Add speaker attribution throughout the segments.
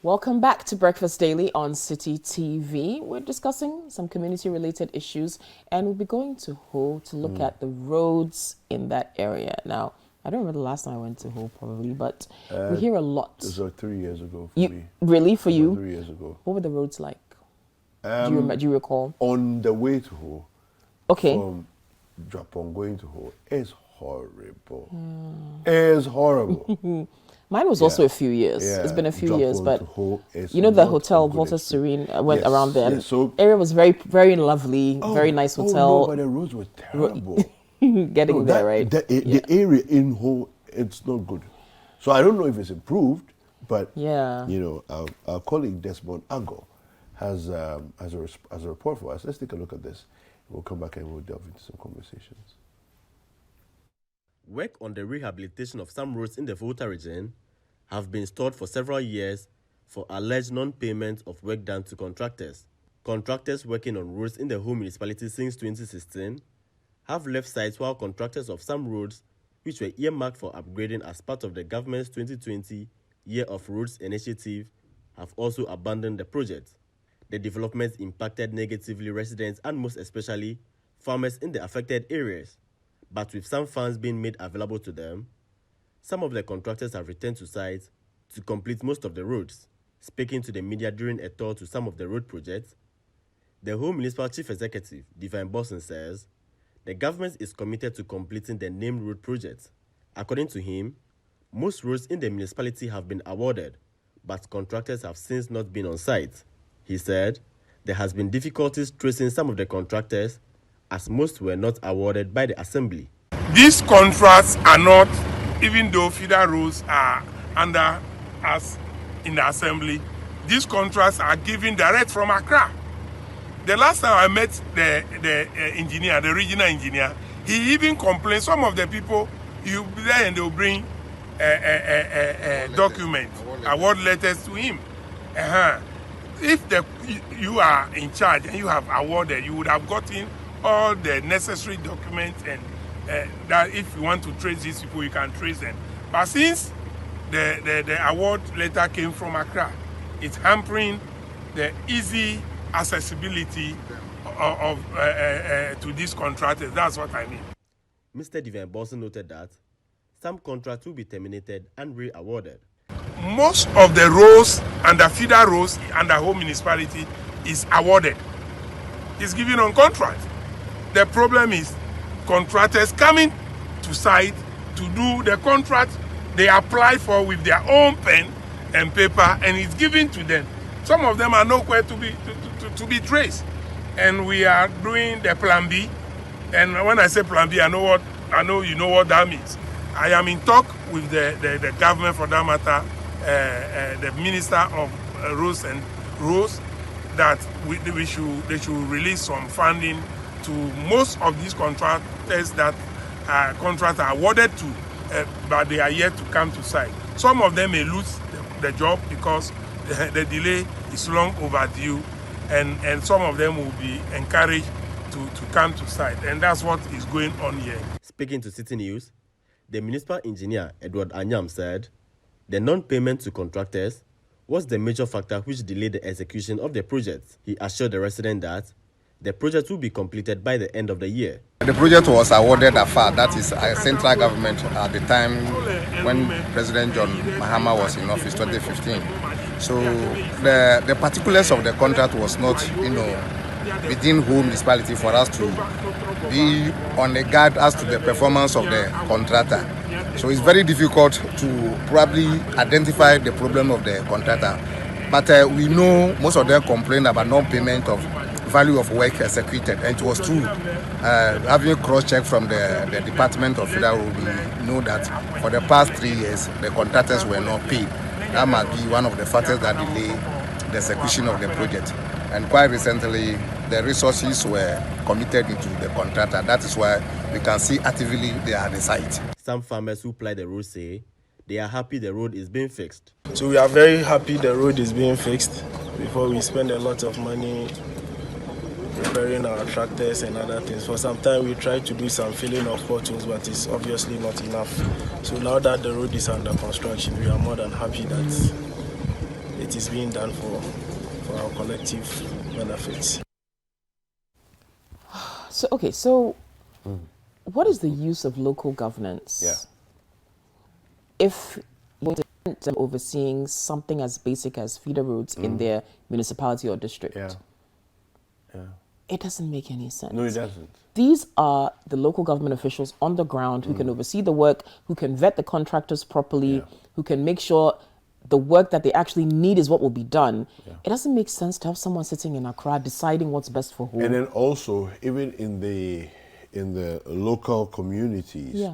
Speaker 1: Welcome back to Breakfast Daily on Citi TV. We're discussing some community-related issues, and we'll be going to Ho to look at the roads in that area. Now, I don't remember the last time I went to Ho, probably, but we hear a lot.
Speaker 2: It was 3 years ago for me.
Speaker 1: Really, for you?
Speaker 2: 3 years ago.
Speaker 1: What were the roads like? Do you recall?
Speaker 2: On the way to Ho, from Japan going to Ho, it's horrible. It's horrible.
Speaker 1: Mine was also a few years.
Speaker 2: Yeah.
Speaker 1: It's been a few
Speaker 2: Japan
Speaker 1: years, but
Speaker 2: Ho
Speaker 1: you know the hotel, Volta Serene, I went around there. And
Speaker 2: so
Speaker 1: area was very, very lovely, very nice hotel.
Speaker 2: Oh, no, but the roads were terrible.
Speaker 1: Getting there, right?
Speaker 2: The area in Ho, it's not good. So I don't know if it's improved, but you know, our colleague Desmond Ago has a report for us. Let's take a look at this. We'll come back and we'll delve into some conversations.
Speaker 3: Work on the rehabilitation of some roads in the Volta region have been stalled for several years for alleged non-payment of work done to contractors. Contractors working on roads in the Ho municipality since 2016 have left sites, while contractors of some roads, which were earmarked for upgrading as part of the government's 2020 Year of Roads initiative, have also abandoned the project. The development impacted negatively residents and most especially farmers in the affected areas. But with some funds being made available to them, some of the contractors have returned to site to complete most of the roads. Speaking to the media during a tour to some of the road projects, the Ho Municipal Chief Executive, Divine Bossen, says the government is committed to completing the named road projects. According to him, most roads in the municipality have been awarded, but contractors have since not been on site. He said there has been difficulties tracing some of the contractors, as most were not awarded by the Assembly.
Speaker 4: These contracts are not, even though feeder roads are under us in the Assembly, these contracts are given direct from Accra. The last time I met the engineer, the regional engineer, he even complained, some of the people, you be there and they'll bring document, award letters to him. If you are in charge and you have awarded, you would have gotten all the necessary documents, and that if you want to trace these people, you can trace them. But since the award letter came from Accra, it's hampering the easy accessibility of to these contractors. That's what I mean.
Speaker 3: Mr. Divine Bossen noted that some contracts will be terminated and re-awarded.
Speaker 4: Most of the roads and the feeder roads and the whole municipality is awarded. It's given on contract. The problem is contractors coming to site to do the contract they apply for with their own pen and paper, and it's given to them. Some of them are nowhere to be traced. And we are doing the plan B. And when I say plan B, I know you know what that means. I am in talk with the government, for that matter, the Minister of Roads and Roads, that they should release some funding to most of these contractors that contracts are awarded to, but they are yet to come to site. Some of them may lose the job because the delay is long overdue, and some of them will be encouraged to come to site, and that's what is going on here.
Speaker 3: Speaking to Citi News, the municipal engineer, Edward Anyam, said the non-payment to contractors was the major factor which delayed the execution of the project. He assured the resident that the project will be completed by the end of the year.
Speaker 5: The project was awarded AFA, that is a central government, at the time when President John Mahama was in office, 2015. So the particulars of the contract was not, within Ho municipality for us to be on the guard as to the performance of the contractor. So it's very difficult to probably identify the problem of the contractor. But we know most of them complain about non-payment of value of work executed, and it was true. Having a cross-check from the Department of Federal Road, we know that for the past 3 years, the contractors were not paid. That might be one of the factors that delay the execution of the project. And quite recently, the resources were committed into the contractor. That is why we can see actively they are at the site.
Speaker 3: Some farmers who ply the road say they are happy the road is being fixed.
Speaker 6: So we are very happy the road is being fixed before we spend a lot of money repairing our tractors and other things. For some time we tried to do some filling of potholes, but it's obviously not enough. So now that the road is under construction, we are more than happy that it is being done for our collective benefits.
Speaker 1: So, okay, so what is the use of local governance?
Speaker 2: Yeah.
Speaker 1: If you're overseeing something as basic as feeder roads in their municipality or district.
Speaker 2: Yeah. Yeah.
Speaker 1: It doesn't make any sense.
Speaker 2: No, it doesn't.
Speaker 1: These are the local government officials on the ground who can oversee the work, who can vet the contractors properly, who can make sure the work that they actually need is what will be done. Yeah. It doesn't make sense to have someone sitting in Accra deciding what's best for who.
Speaker 2: And then also, even in the local communities,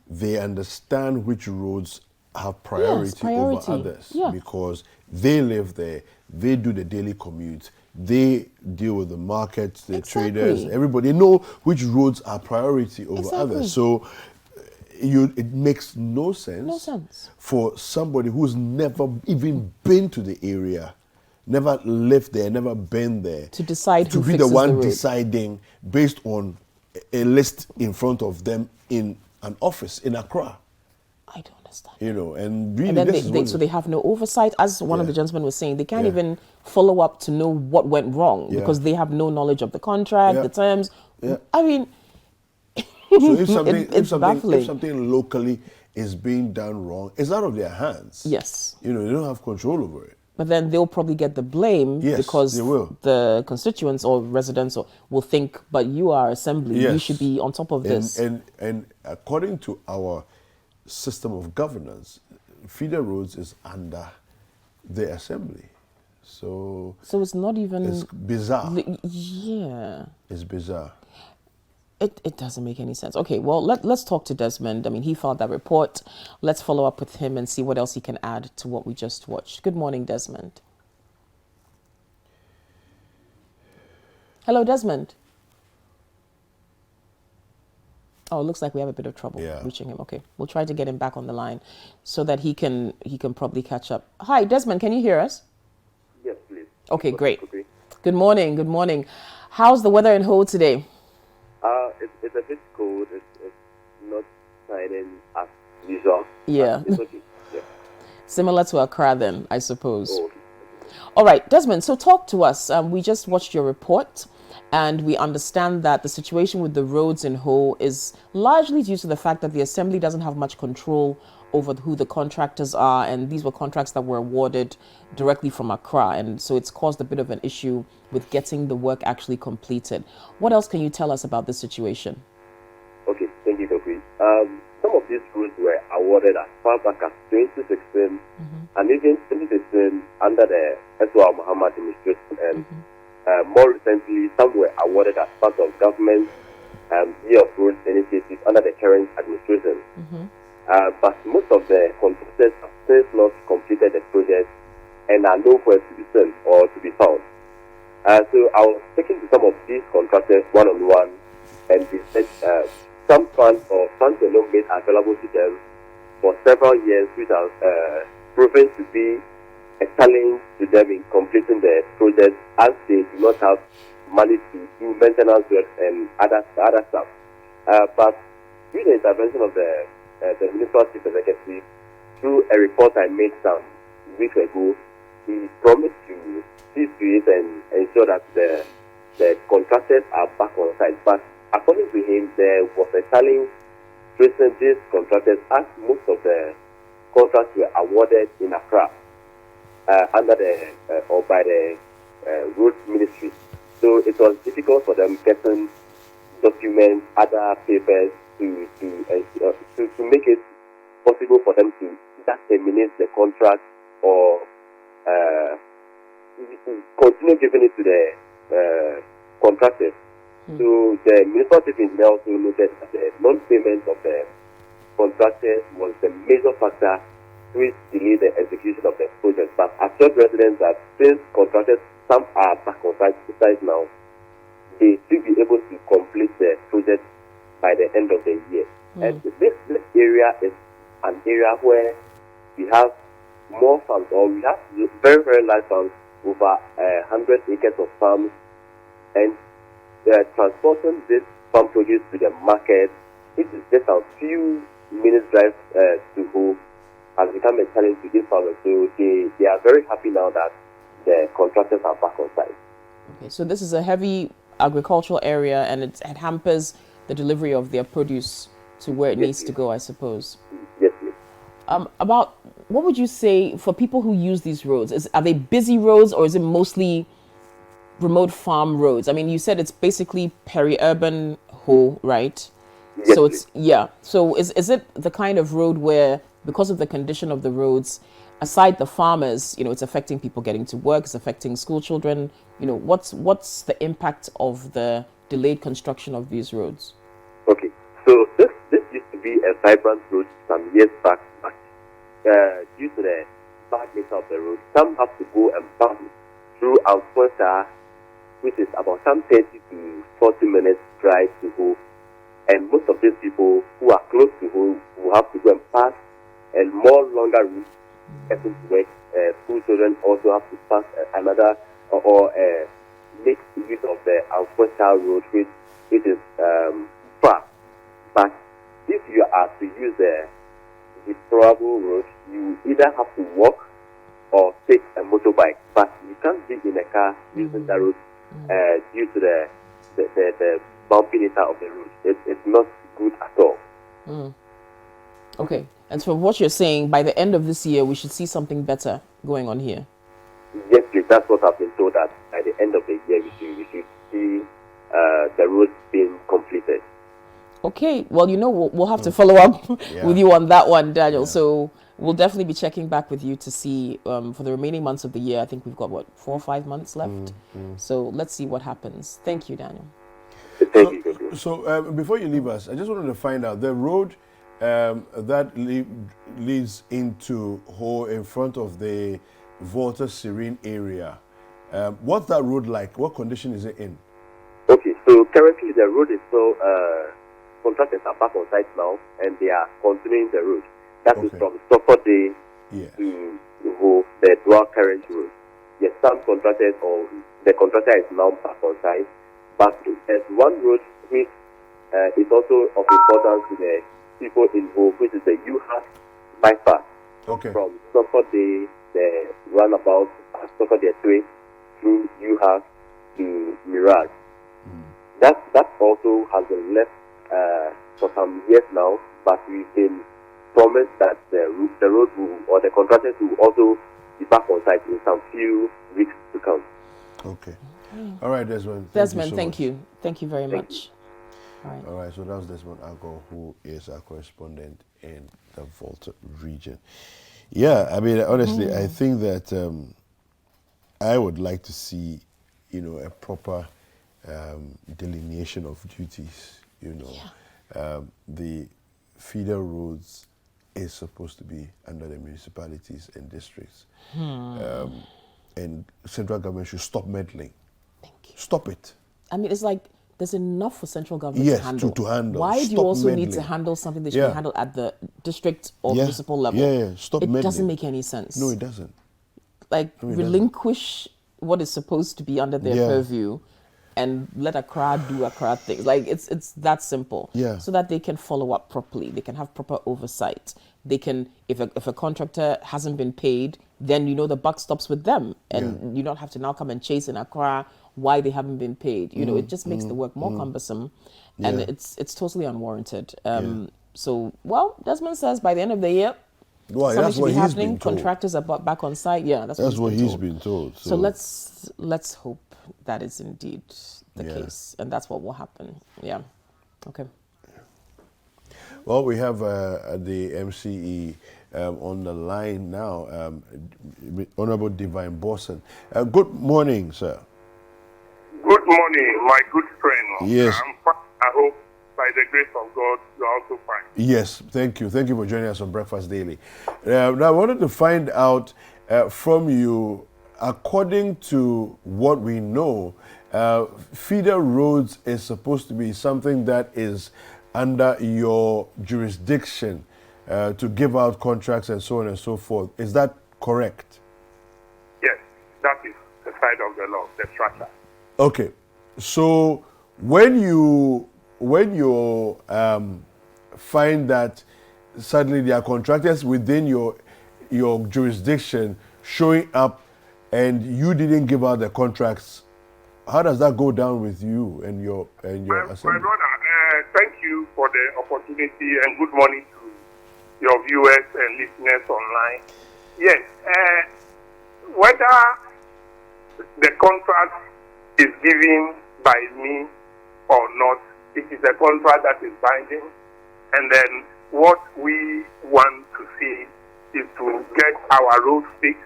Speaker 2: they understand which roads have priority over others because they live there, they do the daily commute, they deal with the markets, the traders, everybody. They know which roads are priority over others. So it makes no sense for somebody who's never even been to the area, never lived there, never been there,
Speaker 1: to decide
Speaker 2: to
Speaker 1: who
Speaker 2: be the one
Speaker 1: road.
Speaker 2: deciding based on a list in front of them in an office in Accra.
Speaker 1: I don't understand.
Speaker 2: You know, and really,
Speaker 1: and then so they have no oversight. As one of the gentlemen was saying, they can't even follow up to know what went wrong because they have no knowledge of the contract, the terms. I mean,
Speaker 2: so if something locally is being done wrong, it's out of their hands.
Speaker 1: Yes.
Speaker 2: You know, they don't have control over it.
Speaker 1: But then they'll probably get the blame because the constituents or residents will think, but you are assembly, you should be on top of this.
Speaker 2: And according to our system of governance, feeder roads is under the assembly. So
Speaker 1: it's not even...
Speaker 2: It's bizarre.
Speaker 1: Yeah.
Speaker 2: It's bizarre.
Speaker 1: It doesn't make any sense. Okay, well, let's talk to Desmond. I mean, he filed that report. Let's follow up with him and see what else he can add to what we just watched. Good morning, Desmond. Hello, Desmond. Oh, it looks like we have a bit of trouble reaching him. Okay, we'll try to get him back on the line so that he can probably catch up. Hi, Desmond, can you hear us?
Speaker 7: Yes, please.
Speaker 1: Okay, great. Good morning, good morning. How's the weather in Ho today?
Speaker 7: It's a bit cold. It's not shining as usual.
Speaker 1: Yeah.
Speaker 7: It's okay. Yeah.
Speaker 1: Similar to Accra then, I suppose.
Speaker 7: Oh, okay.
Speaker 1: All right, Desmond, so talk to us. We just watched your report and we understand that the situation with the roads in Ho is largely due to the fact that the Assembly doesn't have much control over who the contractors are, and these were contracts that were awarded directly from Accra, and so it's caused a bit of an issue with getting the work actually completed. What else can you tell us about this situation?
Speaker 7: Okay, thank you, Kofi. Some of these roads were awarded as far back as 2016 and even 2016 under the S.O. Muhammad administration, and more recently, some were awarded as part of government's MCE of Ho initiative under the current administration. But most of the contractors have still not completed the project and are nowhere to be seen or to be found. So I was speaking to some of these contractors one-on-one, and they said some funds were not made available to them for several years, which has proven to be a challenge to them in completing the project, as they do not have money to do maintenance work and other stuff. But with the intervention of the Minister Chief Executive, through a report I made some weeks ago, he promised to see to it and ensure that the contractors are back on site. But according to him, there was a challenge facing these contractors, as most of the contracts were awarded in Accra under or by the road ministry. So it was difficult for them getting documents, other papers to make it possible for them to just terminate the contract or continue giving it to the contractors. So the Minister of Engineer also noted that the non-payment of the contractors was the major factor which delayed the execution of the project. But assured residents that since contractors, some are back on site now, they should be able to complete the project by the end of the year. And this area is an area where we have more farms, or we have very, very large farms, over 100 acres of farms, and transporting this farm produce to the market, it is just a few minutes drive to go. has become a challenge to these farmers. So they are very happy now that the contractors are back on site.
Speaker 1: Okay, so this is a heavy agricultural area, and it hampers the delivery of their produce to where it needs to go, I suppose.
Speaker 7: Yes, please.
Speaker 1: About what would you say for people who use these roads? Are they busy roads, or is it mostly remote farm roads? I mean, you said it's basically peri-urban Ho, right?
Speaker 7: Yes,
Speaker 1: so it's So is it the kind of road where, because of the condition of the roads, aside the farmers, it's affecting people getting to work, it's affecting school children? What's the impact of the delayed construction of these roads?
Speaker 7: Okay, so this used to be a vibrant road some years back, but due to the bad nature of the road, some have to go and pass through Alberta, which is about some 30 to 40 minutes drive to Ho. And most of these people who are close to Ho will have to go and pass a more longer route getting to work. School children also have to pass another or make use of the Alberta road, which is far. But if you are to use the historical road, you either have to walk or take a motorbike. But you can't be in a car using that road due to the bumpy nature of the road. It's not good at all.
Speaker 1: Okay. And so what you're saying, by the end of this year, we should see something better going on here?
Speaker 7: Yes, please. That's what I've been told, that by the end of the year, we should see the road being completed.
Speaker 1: Okay. Well, we'll have to follow up with you on that one, Daniel. So we'll definitely be checking back with you to see for the remaining months of the year. I think we've got, 4 or 5 months left? So let's see what happens. Thank you, Daniel.
Speaker 7: Thank you.
Speaker 2: So before you leave us, I just wanted to find out the road that leads into Ho in front of the Volta Serene area. What's that road like? What condition is it in?
Speaker 7: Okay, so currently the road is still, contractors are back on site now, and they are continuing the road. That is from Stockport Day to Ho, the dual carriage road. Yes, some contractors or the contractor is now back on site, but there's one road which is also of importance to the people in Ho, which is the UHAS bypass.
Speaker 2: Okay.
Speaker 7: From Stockport Day, the runabout, Stockport Day through UHAS to Mirage. That also has been left for some years now, but we've been promised that the road will, or the contractors will also be back on site in some few weeks to come.
Speaker 2: Okay. All right, Desmond.
Speaker 1: Thank you. Thank you very much.
Speaker 2: All right, so that was Desmond Ago, who is our correspondent in the Volta region. Yeah, I mean, honestly, I think that I would like to see, a proper delineation of duties. The feeder roads is supposed to be under the municipalities and districts. And central government should stop meddling.
Speaker 1: Thank you.
Speaker 2: Stop it.
Speaker 1: I mean, it's like there's enough for central government to handle.
Speaker 2: To handle.
Speaker 1: Why do you
Speaker 2: Stop
Speaker 1: also
Speaker 2: meddling.
Speaker 1: need to handle something that should be handled at the district or municipal level?
Speaker 2: Stop
Speaker 1: It
Speaker 2: meddling.
Speaker 1: doesn't make any sense.
Speaker 2: No, it doesn't.
Speaker 1: Relinquish what is supposed to be under their purview and let Accra do Accra things. It's that simple. So that they can follow up properly. They can have proper oversight. They can, if a contractor hasn't been paid, then the buck stops with them, and you don't have to now come and chase in Accra why they haven't been paid. It just makes the work more cumbersome, and it's totally unwarranted. So, Desmond says by the end of the year, something should be happening. Contractors are back on site. Yeah, that's what he's been told. So let's hope that is indeed the case, and that's what will happen. Yeah. Okay.
Speaker 2: Well, we have the MCE on the line now, Honorable Divine Bosson. Good morning, sir.
Speaker 8: Good morning, my good friend.
Speaker 2: Yes.
Speaker 8: I'm fine. I hope by the grace of God you are also fine.
Speaker 2: Yes, thank you. Thank you for joining us on Breakfast Daily. Now, I wanted to find out from you, according to what we know, feeder roads is supposed to be something that is under your jurisdiction to give out contracts and so on and so forth. Is that correct?
Speaker 8: Yes, that is the side of the law, the structure.
Speaker 2: Okay, so when you find that suddenly there are contractors within your your jurisdiction showing up and you didn't give out the contracts, how does that go down with you and your
Speaker 8: My
Speaker 2: assembly?
Speaker 8: brother, thank you for the opportunity and good morning to your viewers and listeners online. Yes, whether the contract is given by me or not, it is a contract that is binding. And then what we want to see is to get our road fixed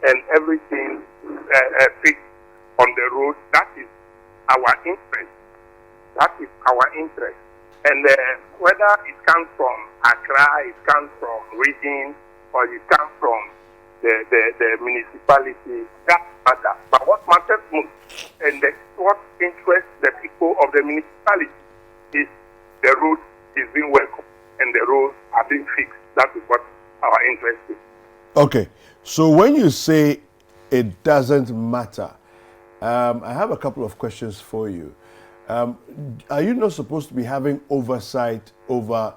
Speaker 8: and everything fixed on the road. That is our interest. That is our interest. And whether it comes from Accra, it comes from region, or it comes from the municipality, that matters. But what matters most, and what interests the people of the municipality, is the road is being welcomed and the roads are being fixed. That is what our interest is.
Speaker 2: Okay, so when you say it doesn't matter, I have a couple of questions for you. Are you not supposed to be having oversight over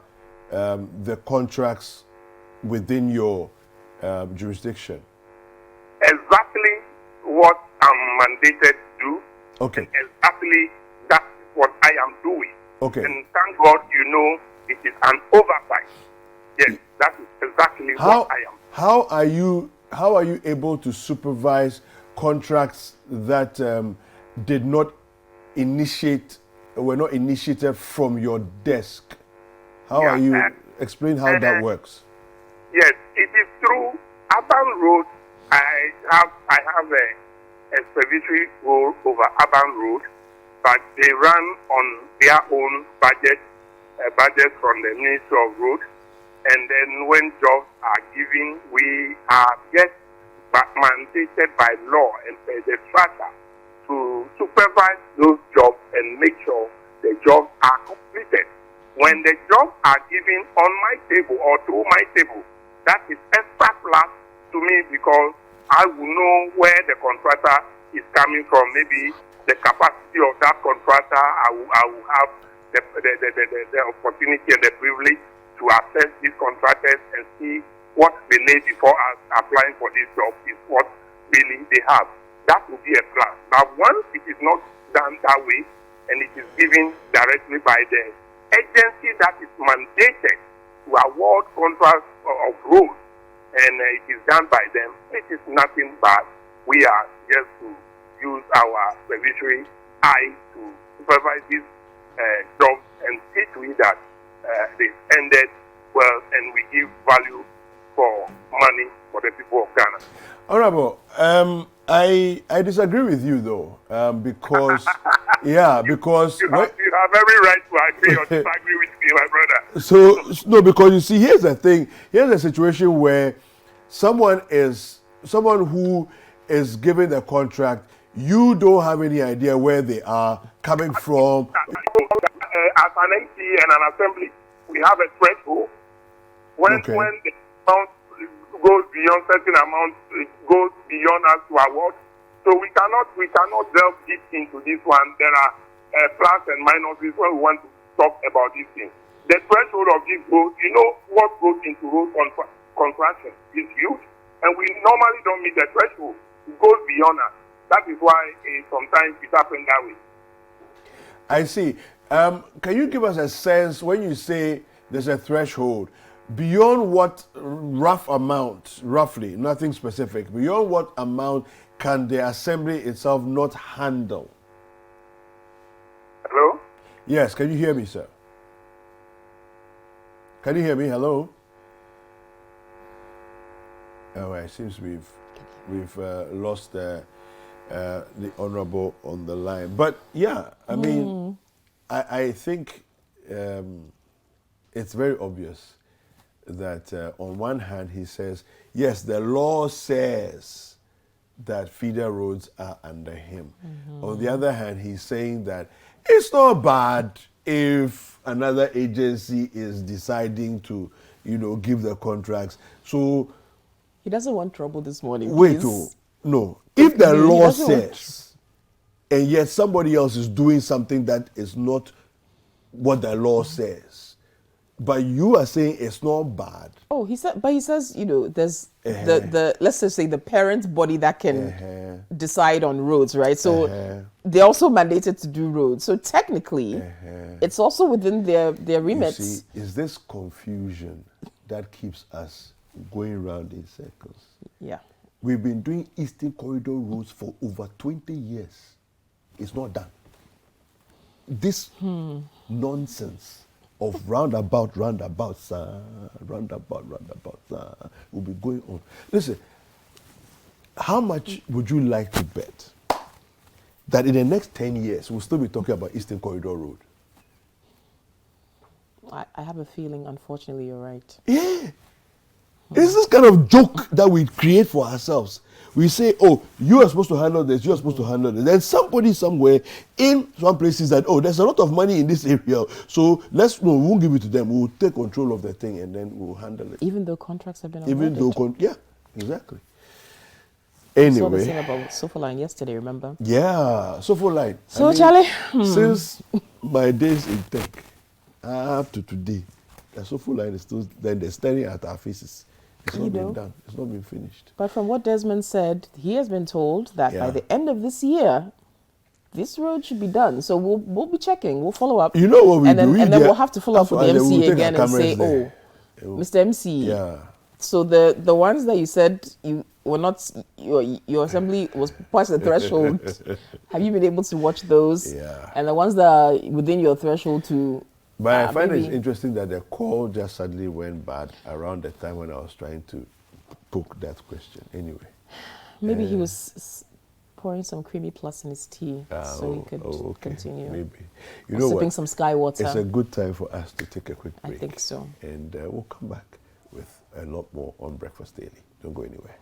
Speaker 2: the contracts within your jurisdiction?
Speaker 8: Exactly what I'm mandated to do.
Speaker 2: Okay.
Speaker 8: And exactly that's what I am doing.
Speaker 2: Okay.
Speaker 8: And thank God, it is an oversight. Yes, that is exactly what I am.
Speaker 2: How are you able to supervise contracts that were not initiated from your desk? How are you? Explain how that works.
Speaker 8: Yes, it is through urban roads. I have a supervisory role over urban roads, but they run on their own budget from the Ministry of Roads. And then when jobs are given, we are just mandated by law and by the charter to supervise those jobs and make sure the jobs are completed. When the jobs are given on my table or through my table, that is extra plus to me because I will know where the contractor is coming from. Maybe the capacity of that contractor, I will have the opportunity and the privilege to assess these contractors and see what they need before us applying for this job is what really they have. That will be a plus. But once it is not done that way and it is given directly by the agency that is mandated to award contracts of roads and it is done by them, it is nothing but we are just to use our supervisory eye to supervise these jobs and see to it that they ended well and we give value for money for the people of Ghana.
Speaker 2: Honorable, I disagree with you though, because because
Speaker 8: you have every right to agree or disagree with me, my brother.
Speaker 2: So no, because you see, here's the thing. Here's a situation where someone who is given the contract, you don't have any idea where they are coming from.
Speaker 8: As an MC and an assembly, we have a threshold. When the amount goes beyond certain amount, it goes beyond us to award. So we cannot delve deep into this one. There are plus and minuses when we want to talk about these things. The threshold of this road, what goes into road construction is huge, and we normally don't meet the threshold. It goes beyond us. That is why sometimes it happens that way.
Speaker 2: I see. Can you give us a sense when you say there's a threshold? Beyond what roughly, nothing specific, beyond what amount can the assembly itself not handle?
Speaker 8: Hello?
Speaker 2: Yes, can you hear me, sir? Can you hear me? Hello? All right, seems we've lost the honorable on the line. But yeah, I mean, I think it's very obvious that on one hand he says, yes, the law says that feeder roads are under him. On the other hand, he's saying that it's not bad if another agency is deciding to, give the contracts. So
Speaker 1: he doesn't want trouble this morning.
Speaker 2: Wait, no. If the law says, and yet somebody else is doing something that is not what the law says, But you are saying it's not bad.
Speaker 1: Oh, he says, there's the let's just say the parent body that can decide on roads, right? So they're also mandated to do roads. So technically, it's also within their remits.
Speaker 2: You see, it's this confusion that keeps us going round in circles.
Speaker 1: Yeah.
Speaker 2: We've been doing Eastern Corridor roads for over 20 years. It's not done. This nonsense of roundabout, will be going on. Listen, how much would you like to bet that in the next 10 years we'll still be talking about Eastern Corridor Road?
Speaker 1: I have a feeling, unfortunately, you're right.
Speaker 2: Yeah. It's this kind of joke that we create for ourselves. We say, oh, you are supposed to handle this, you are supposed to handle this. Then somebody somewhere in some places that, oh, there's a lot of money in this area, so we won't give it to them. We'll take control of the thing and then we'll handle it.
Speaker 1: Even though contracts have been awarded.
Speaker 2: Yeah, exactly. Anyway.
Speaker 1: I saw the thing about Sofo Line yesterday, remember?
Speaker 2: Yeah, Sofo Line.
Speaker 1: So, Charlie.
Speaker 2: Since my days in tech, up to today, the Sofo Line is still, then they're staring at our faces. It's not been done. It's not been finished.
Speaker 1: But from what Desmond said, he has been told that by the end of this year, this road should be done. So we'll be checking. We'll follow up.
Speaker 2: You know what we do?
Speaker 1: And then we'll have to follow up with the MCE again and say,
Speaker 2: there.
Speaker 1: Mr. MC.
Speaker 2: Yeah.
Speaker 1: So the ones that you said you were not, your assembly was past the threshold. Have you been able to watch those?
Speaker 2: Yeah.
Speaker 1: And the ones that are within your threshold to.
Speaker 2: But I find it interesting that the call just suddenly went bad around the time when I was trying to poke that question. Anyway.
Speaker 1: Maybe he was pouring some creamy plus in his tea so he could continue.
Speaker 2: Maybe.
Speaker 1: You know sipping some sky water.
Speaker 2: It's a good time for us to take a quick break.
Speaker 1: I think so.
Speaker 2: And we'll come back with a lot more on Breakfast Daily. Don't go anywhere.